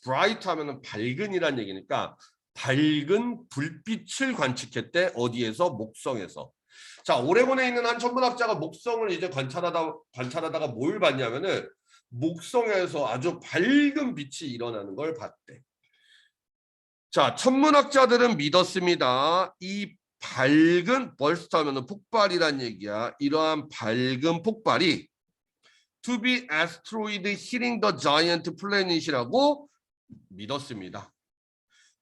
[SPEAKER 1] Bright 하면은 밝은이란 얘기니까 밝은 불빛을 관측했대. 어디에서? 목성에서. 자, 오레곤에 있는 한 천문학자가 목성을 이제 관찰하다가 뭘 봤냐면은 목성에서 아주 밝은 빛이 일어나는 걸 봤대. 자, 천문학자들은 믿었습니다. 이 밝은 burst 하면은 폭발이란 얘기야. 이러한 밝은 폭발이 to be asteroid hitting the giant planet이라고 믿었습니다.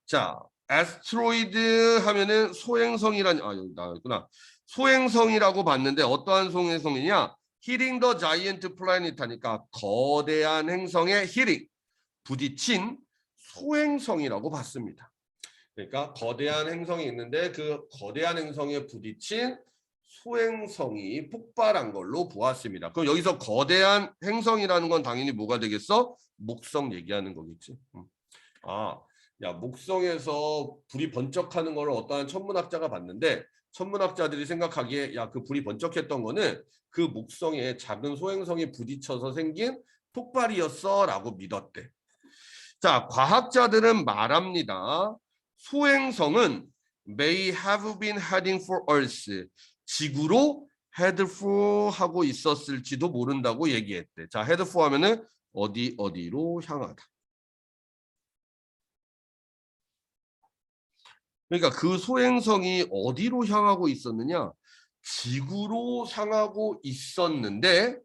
[SPEAKER 1] 자, asteroid 하면은 소행성이란 여기 나와있구나. 소행성이라고 봤는데 어떠한 소행성이냐? hitting the giant planet 하니까 거대한 행성에 hitting 부딪힌 소행성이라고 봤습니다. 그러니까 거대한 행성이 있는데 그 거대한 행성에 부딪힌 소행성이 폭발한 걸로 보았습니다. 그럼 여기서 거대한 행성이라는 건 당연히 뭐가 되겠어? 목성 얘기하는 거겠지. 야, 목성에서 불이 번쩍하는 걸 어떠한 천문학자가 봤는데 천문학자들이 생각하기에 야, 그 불이 번쩍했던 거는 그 목성에 작은 소행성이 부딪혀서 생긴 폭발이었어 라고 믿었대. 자, 과학자들은 말합니다. 소행성은 may have been heading for Earth. 지구로 head for 하고 있었을지도 모른다고 얘기했대. 자, head for 하면은 어디로 향하다. 그러니까 그 소행성이 어디로 향하고 있었느냐? 지구로 향하고 있었는데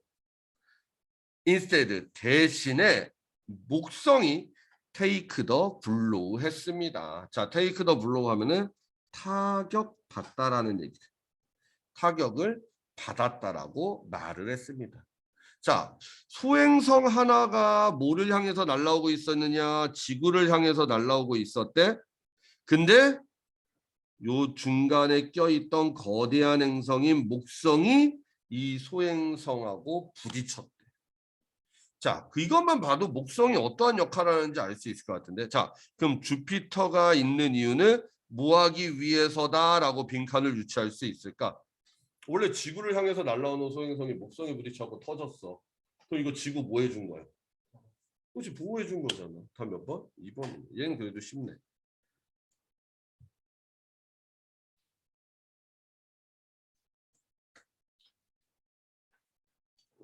[SPEAKER 1] instead 대신에 목성이 take the blow 했습니다. 자, take the blow 하면은 타격받다라는 얘기죠. 타격을 받았다라고 말을 했습니다. 자, 소행성 하나가 뭐를 향해서 날아오고 있었느냐? 지구를 향해서 날아오고 있었대. 근데 요 중간에 껴있던 거대한 행성인 목성이 이 소행성하고 부딪혔대. 자, 이것만 봐도 목성이 어떠한 역할을 하는지 알 수 있을 것 같은데. 자, 그럼 주피터가 있는 이유는 뭐 하기 위해서다라고 빈칸을 유치할 수 있을까? 원래 지구를 향해서 날아오는 소행성이 목성에 부딪혀서 터졌어. 그럼 이거 지구 뭐 해준 거야? 그렇지, 보호해준 거잖아. 다 몇 번? 2번. 얘는 그래도 쉽네.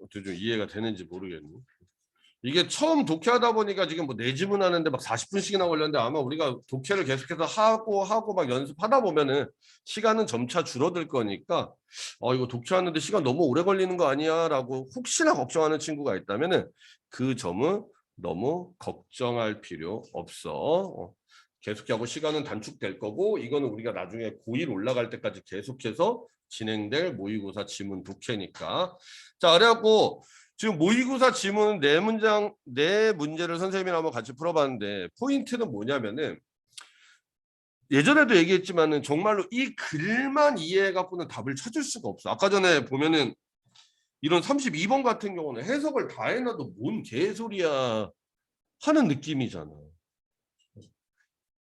[SPEAKER 1] 어떻게 좀 이해가 되는지 모르겠네. 이게 처음 독해하다 보니까 지금 뭐 내지문 하는데 막 40분씩이나 걸렸는데 아마 우리가 독해를 계속해서 하고 막 연습하다 보면은 시간은 점차 줄어들 거니까 이거 독해하는데 시간 너무 오래 걸리는 거 아니야? 라고 혹시나 걱정하는 친구가 있다면은 그 점은 너무 걱정할 필요 없어. 계속하고 시간은 단축될 거고 이거는 우리가 나중에 고1 올라갈 때까지 계속해서 진행될 모의고사 지문 독해니까. 자, 그래갖고 지금 모의고사 지문 네 문제를 선생님이랑 한번 같이 풀어봤는데 포인트는 뭐냐면은 예전에도 얘기했지만은 정말로 이 글만 이해해갖고는 답을 찾을 수가 없어. 아까 전에 보면은 이런 32번 같은 경우는 해석을 다 해놔도 뭔 개소리야 하는 느낌이잖아.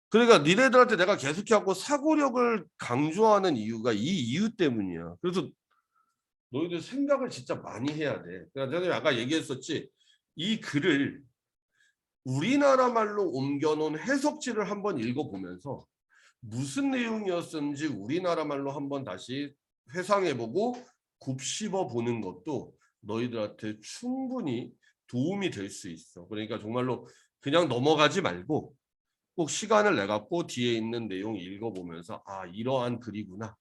[SPEAKER 1] 그러니까 니네들한테 내가 계속해갖고 사고력을 강조하는 이유가 이 이유 때문이야. 그래서 너희들 생각을 진짜 많이 해야 돼. 그러니까 내가 아까 얘기했었지. 이 글을 우리나라 말로 옮겨놓은 해석지를 한번 읽어보면서 무슨 내용이었는지 우리나라 말로 한번 다시 회상해보고 곱씹어보는 것도 너희들한테 충분히 도움이 될 수 있어. 그러니까 정말로 그냥 넘어가지 말고 꼭 시간을 내갖고 뒤에 있는 내용 읽어보면서 이러한 글이구나.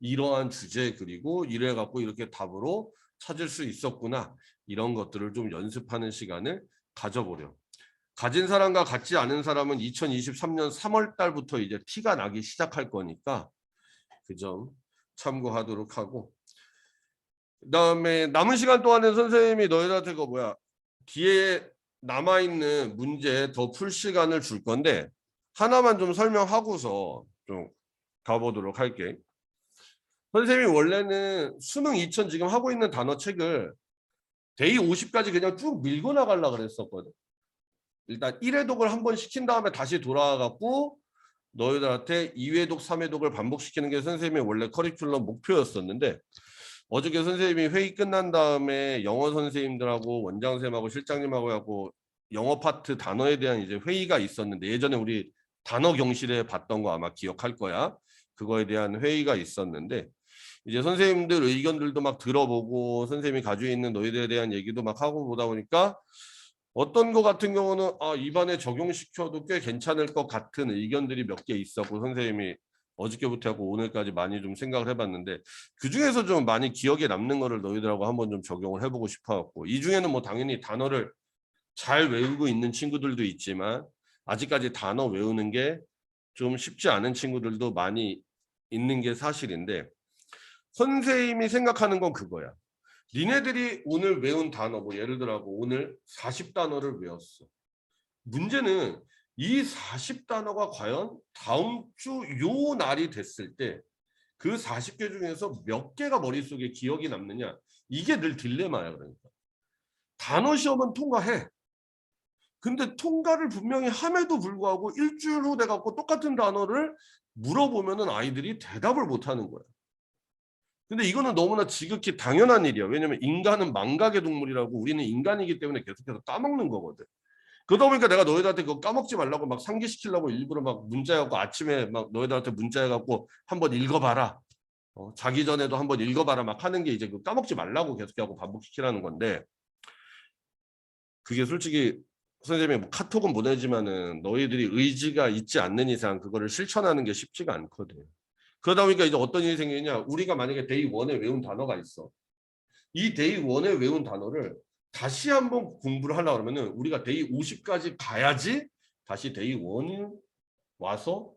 [SPEAKER 1] 이러한 주제 그리고 이래 갖고 이렇게 답으로 찾을 수 있었구나. 이런 것들을 좀 연습하는 시간을 가져보려. 가진 사람과 같지 않은 사람은 2023년 3월 달부터 이제 티가 나기 시작할 거니까 그 점 참고하도록 하고 그다음에 남은 시간 동안에 선생님이 너희들한테 그 뭐야 뒤에 남아있는 문제 더 풀 시간을 줄 건데 하나만 좀 설명하고서 좀 가보도록 할게. 선생님이 원래는 수능 2000 지금 하고 있는 단어 책을 데이 50까지 그냥 쭉 밀고 나가려고 그랬었거든. 일단 1회독을 한번 시킨 다음에 다시 돌아와갖고 너희들한테 2회독, 3회독을 반복시키는 게 선생님의 원래 커리큘럼 목표였었는데 어저께 선생님이 회의 끝난 다음에 영어 선생님들하고 원장쌤하고 실장님하고 하고 영어 파트 단어에 대한 이제 회의가 있었는데 예전에 우리 단어 경실에 봤던 거 아마 기억할 거야. 그거에 대한 회의가 있었는데 이제 선생님들 의견들도 막 들어보고 선생님이 가지고 있는 너희들에 대한 얘기도 막 하고 보다 보니까 어떤 거 같은 경우는 입안에 적용시켜도 꽤 괜찮을 것 같은 의견들이 몇 개 있었고 선생님이 어저께부터 하고 오늘까지 많이 좀 생각을 해봤는데 그중에서 좀 많이 기억에 남는 거를 너희들하고 한번 좀 적용을 해보고 싶어갖고 이 중에는 뭐 당연히 단어를 잘 외우고 있는 친구들도 있지만 아직까지 단어 외우는 게 좀 쉽지 않은 친구들도 많이 있는 게 사실인데 선생님이 생각하는 건 그거야. 니네들이 오늘 외운 단어 뭐 예를 들어 오늘 40단어를 외웠어. 문제는 이 40단어가 과연 다음 주 요 날이 됐을 때 그 40개 중에서 몇 개가 머릿속에 기억이 남느냐 이게 늘 딜레마야. 그러니까 단어 시험은 통과해. 근데 통과를 분명히 함에도 불구하고 일주일 후 돼갖고 똑같은 단어를 물어보면은 아이들이 대답을 못하는 거야. 근데 이거는 너무나 지극히 당연한 일이야. 왜냐면 인간은 망각의 동물이라고 우리는 인간이기 때문에 계속해서 까먹는 거거든. 그러다 보니까 내가 너희들한테 그거 까먹지 말라고 막 상기시키려고 일부러 막 문자해갖고 아침에 막 너희들한테 문자해갖고 한번 읽어봐라. 자기 전에도 한번 읽어봐라 막 하는 게 이제 그 까먹지 말라고 계속하고 반복시키라는 건데 그게 솔직히 선생님이 뭐 카톡은 보내지만은 너희들이 의지가 있지 않는 이상 그거를 실천하는 게 쉽지가 않거든. 그러다 보니까 이제 어떤 일이 생기냐 우리가 만약에 데이 1에 외운 단어가 있어. 이 데이 1에 외운 단어를 다시 한번 공부를 하려고 그러면은 우리가 데이 50까지 가야지 다시 데이 1이 와서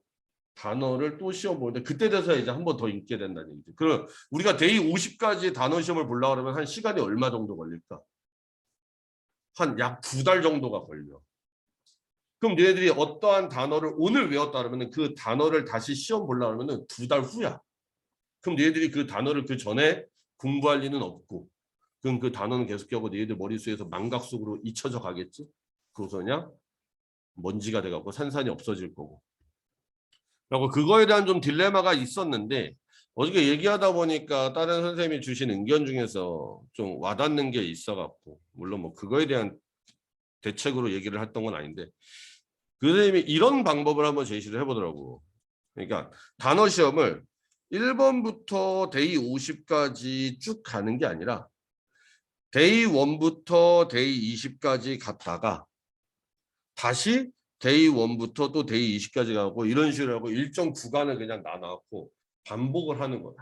[SPEAKER 1] 단어를 또 시험 보는데 그때 돼서 이제 한 번 더 읽게 된다는 얘기죠. 그럼 우리가 데이 50까지 단어 시험을 보려고 그러면 한 시간이 얼마 정도 걸릴까? 한 약 2달 정도가 걸려. 그럼 얘네들이 어떠한 단어를 오늘 외웠다 그러면 그 단어를 다시 시험 보려고 하면 2달 후야. 그럼 얘네들이 그 단어를 그 전에 공부할 리는 없고 그럼 그 단어는 계속하고 얘네들 머릿속에서 망각 속으로 잊혀져 가겠지. 그래서 그냥 먼지가 돼갖고 산산이 없어질 거고. 그리고 그거에 대한 좀 딜레마가 있었는데 어저께 얘기하다 보니까 다른 선생님이 주신 의견 중에서 좀 와닿는 게 있어갖고 물론 뭐 그거에 대한 대책으로 얘기를 했던 건 아닌데 그 선생님이 이런 방법을 한번 제시를 해보더라고. 그러니까 단어 시험을 1번부터 데이 50까지 쭉 가는 게 아니라 데이 1부터 데이 20까지 갔다가 다시 데이 1부터 또 데이 20까지 가고 이런 식으로 하고 일정 구간을 그냥 나눠갖고 반복을 하는 거야.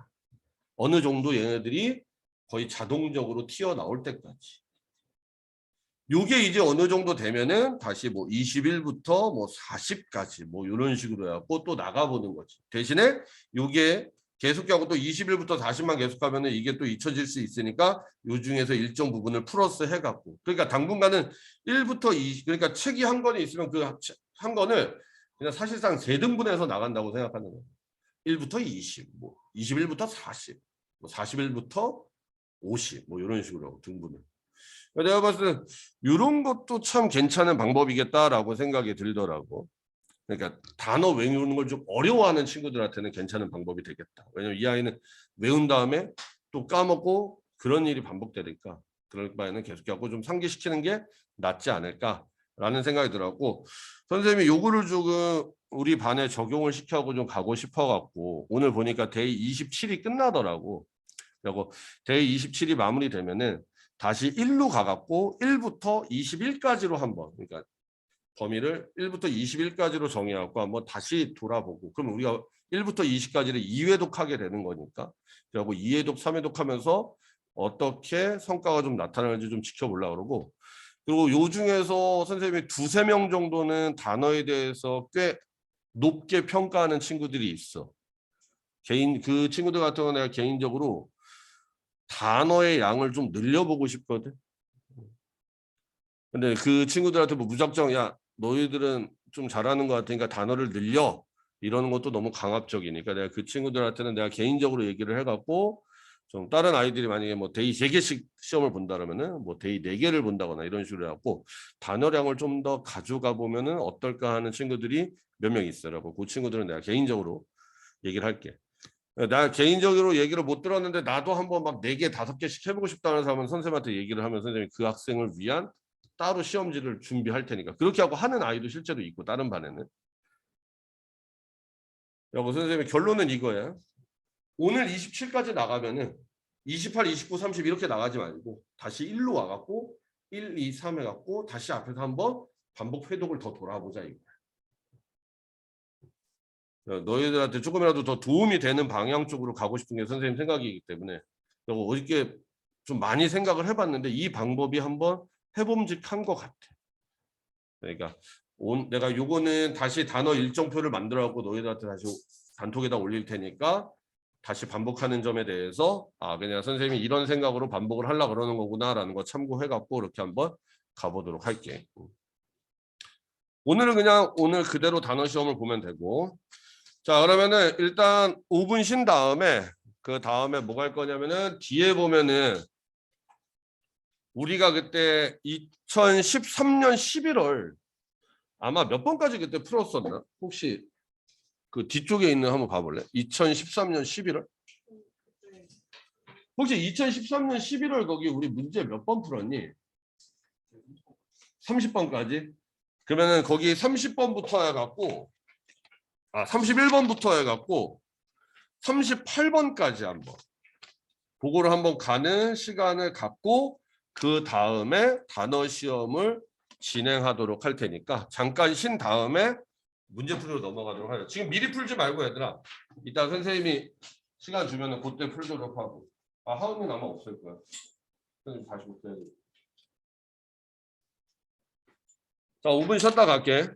[SPEAKER 1] 어느 정도 얘네들이 거의 자동적으로 튀어나올 때까지. 요게 이제 어느 정도 되면은 다시 뭐 20일부터 뭐 40까지 뭐 이런 식으로 해갖고 또 나가보는 거지. 대신에 요게 계속하고 또 20일부터 40만 계속하면은 이게 또 잊혀질 수 있으니까 요 중에서 일정 부분을 플러스 해갖고 그러니까 당분간은 1부터 20 그러니까 책이 한 권이 있으면 그 한 권을 그냥 사실상 3등분해서 나간다고 생각하는 거예요. 1부터 20, 뭐 21부터 40, 뭐 41부터 50, 뭐 이런 식으로 등분을. 내가 봤을 때 이런 것도 참 괜찮은 방법이겠다라고 생각이 들더라고. 그러니까 단어 외우는 걸 좀 어려워하는 친구들한테는 괜찮은 방법이 되겠다. 왜냐면 이 아이는 외운 다음에 또 까먹고 그런 일이 반복되니까 그럴 바에는 계속하고 좀 상기시키는 게 낫지 않을까라는 생각이 들었고 선생님이 요거를 조금 우리 반에 적용을 시켜고 좀 가고 싶어갖고 오늘 보니까 데이 27이 끝나더라고. 그리고 데이 27이 마무리되면은 다시 1로 가갖고 1부터 21까지로 한번 그러니까 범위를 1부터 21까지로 정해갖고 한번 다시 돌아보고 그럼 우리가 1부터 20까지를 2회독 하게 되는 거니까 그리고 2회독, 3회독 하면서 어떻게 성과가 좀 나타나는지 좀 지켜보려고 그러고 그리고 요 중에서 선생님이 2~3명 정도는 단어에 대해서 꽤 높게 평가하는 친구들이 있어. 그 친구들 같은 경우는 내가 개인적으로 단어의 양을 좀 늘려보고 싶거든. 근데 그 친구들한테 뭐 무작정 야 너희들은 좀 잘하는 것 같으니까 단어를 늘려 이러는 것도 너무 강압적이니까 내가 그 친구들한테는 내가 개인적으로 얘기를 해갖고 좀 다른 아이들이 만약에 뭐 데이 3개씩 시험을 본다 그러면은 뭐 데이 4개를 본다거나 이런 식으로 해갖고 단어량을 좀 더 가져가 보면은 어떨까 하는 친구들이 몇 명 있어라고 그 친구들은 내가 개인적으로 얘기를 할게. 나 개인적으로 얘기를 못 들었는데 나도 한번 막 4개, 5개씩 해보고 싶다는 사람은 선생님한테 얘기를 하면 선생님이 그 학생을 위한 따로 시험지를 준비할 테니까. 그렇게 하고 하는 아이도 실제로 있고 다른 반에는. 그리고 선생님의 결론은 이거예요. 오늘 27까지 나가면은 28, 29, 30 이렇게 나가지 말고 다시 1로 와갖고 1, 2, 3 해갖고 다시 앞에서 한번 반복 회독을 더 돌아보자 이거. 너희들한테 조금이라도 더 도움이 되는 방향 쪽으로 가고 싶은 게 선생님 생각이기 때문에 어저께 좀 많이 생각을 해봤는데 이 방법이 한번 해봄직한 것 같아. 그러니까 내가 요거는 다시 단어 일정표를 만들어갖고 너희들한테 다시 단톡에다 올릴 테니까 다시 반복하는 점에 대해서 그냥 선생님이 이런 생각으로 반복을 하려고 그러는 거구나라는 거 참고해갖고 이렇게 한번 가보도록 할게. 오늘은 그냥 오늘 그대로 단어 시험을 보면 되고 자 그러면은 일단 5분 쉰 다음에 그 다음에 뭐가 할 거냐면은 뒤에 보면은 우리가 그때 2013년 11월 아마 몇 번까지 그때 풀었었나? 혹시 그 뒤쪽에 있는 한번 봐볼래? 2013년 11월? 혹시 2013년 11월 거기 우리 문제 몇 번 풀었니? 30번까지? 그러면은 거기 30번부터 해갖고 31번부터 해갖고 38번까지 한번 그거를 한번 가는 시간을 갖고 그 다음에 단어 시험을 진행하도록 할 테니까 잠깐 쉰 다음에 문제 풀이로 넘어가도록 하죠. 지금 미리 풀지 말고 얘들아. 이따 선생님이 시간 주면은 그때 풀도록 하고. 하은이는 아마 없을 거야. 선생님 다시 볼게요. 자, 5분 쉬었다 갈게.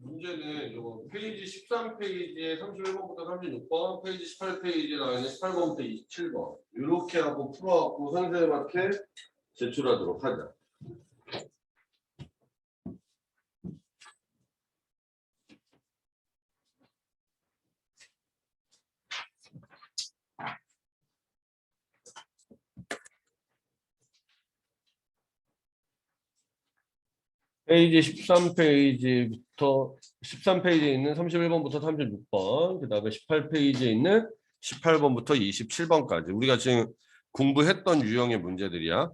[SPEAKER 1] 문제는 이거 페이지 13페이지에 31번부터 36번, 페이지 18페이지에 나와 있는 18번부터 27번 이렇게 하고 풀어갖고 선생님한테 제출하도록 하자. 페이지 13페이지에 있는 31번부터 36번, 그 다음에 18페이지에 있는 18번부터 27번까지 우리가 지금 공부했던 유형의 문제들이야.